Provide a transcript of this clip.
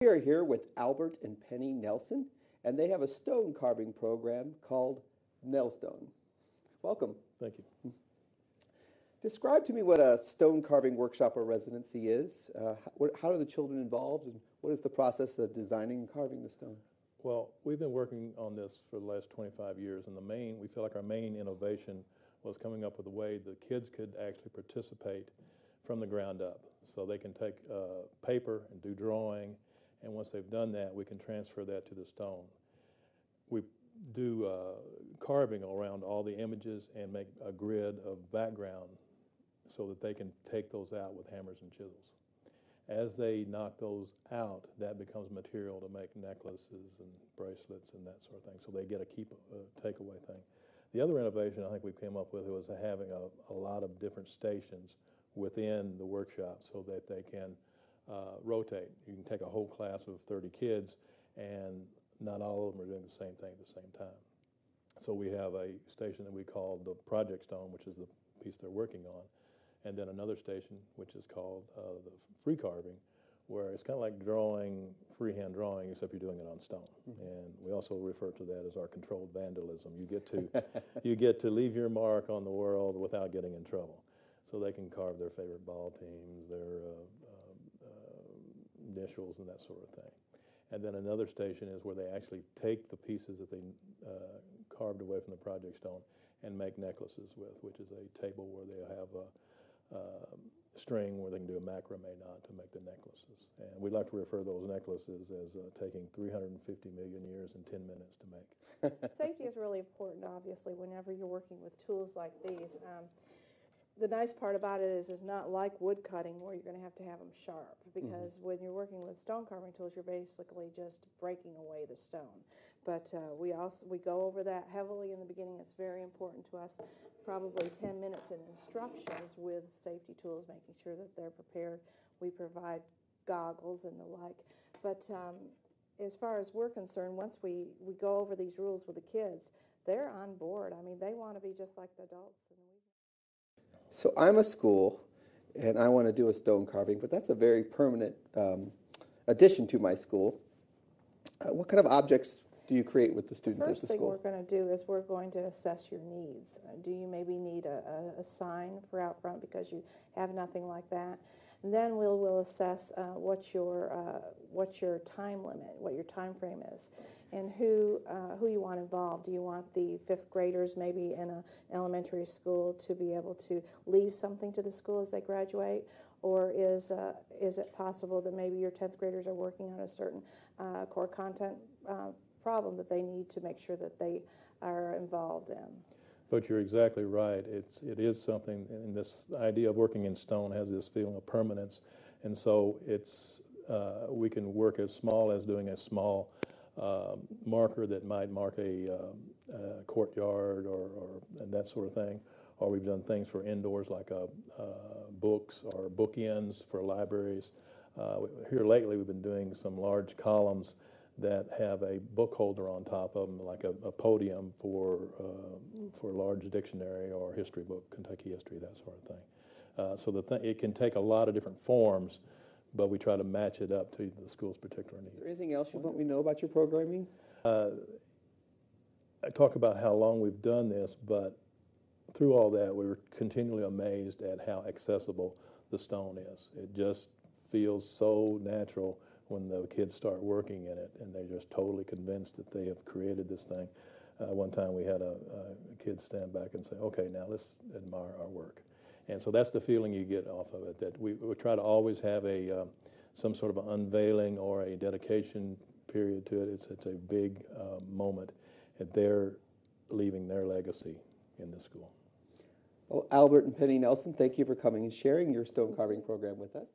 We are here with Albert and Penny Nelson, and they have a stone carving program called Nelstone. Welcome. Thank you. Describe to me what a stone carving workshop or residency is. How are the children involved, and what is the process of designing and carving the stone? Well, we've been working on this for the last 25 years, and we feel like our main innovation was coming up with a way the kids could actually participate from the ground up. So they can take paper and do drawing, and once they've done that, we can transfer that to the stone. We do carving around all the images and make a grid of background so that they can take those out with hammers and chisels. As they knock those out, that becomes material to make necklaces and bracelets and that sort of thing. So they get a takeaway thing. The other innovation I think we came up with was having a lot of different stations within the workshop so that they can rotate. You can take a whole class of 30 kids, and not all of them are doing the same thing at the same time. So we have a station that we call the Project Stone, which is the piece they're working on, and then another station which is called the Free Carving, where it's kind of like freehand drawing, except you're doing it on stone. And we also refer to that as our controlled vandalism. You get to leave your mark on the world without getting in trouble. So they can carve their favorite ball teams, their initials, and that sort of thing. And then another station is where they actually take the pieces that they carved away from the Project Stone and make necklaces with, which is a table where they have a string where they can do a macrame knot to make the necklaces. And we like to refer those necklaces as taking 350 million years and 10 minutes to make. Safety is really important, obviously, whenever you're working with tools like these. The nice part about it is it's not like wood cutting where you're going to have them sharp, because when you're working with stone carving tools, you're basically just breaking away the stone. But we go over that heavily in the beginning. It's very important to us. Probably 10 minutes in instructions with safety tools, making sure that they're prepared. We provide goggles and the like. But as far as we're concerned, once we go over these rules with the kids, they're on board. I mean, they want to be just like the adults. So I'm a school, and I want to do a stone carving, but that's a very permanent addition to my school. What kind of objects do you create with the students at the school? The first thing we're going to do is we're going to assess your needs. Do you maybe need a sign for out front because you have nothing like that? And then we'll assess what's your time limit, what your time frame is, and who you want involved. Do you want the 5th graders maybe in an elementary school to be able to leave something to the school as they graduate? Or is it possible that maybe your 10th graders are working on a certain core content problem that they need to make sure that they are involved in? But you're exactly right. It is something, and this idea of working in stone has this feeling of permanence, and so we can work as small as doing a small marker that might mark a courtyard or and that sort of thing. Or we've done things for indoors like books or bookends for libraries. Here lately we've been doing some large columns that have a book holder on top of them, like a podium for a large dictionary or history book, Kentucky history, that sort of thing. So it can take a lot of different forms, but we try to match it up to the school's particular needs. Is there anything else you want me to know about your programming? I talk about how long we've done this, but through all that, we were continually amazed at how accessible the stone is. It just feels so natural when the kids start working in it, and they're just totally convinced that they have created this thing. One time we had a kid stand back and say, okay, now let's admire our work. And so that's the feeling you get off of it, that we try to always have some sort of an unveiling or a dedication period to it. It's a big moment, and they're leaving their legacy in the school. Well, Albert and Penny Nelson, thank you for coming and sharing your stone carving program with us.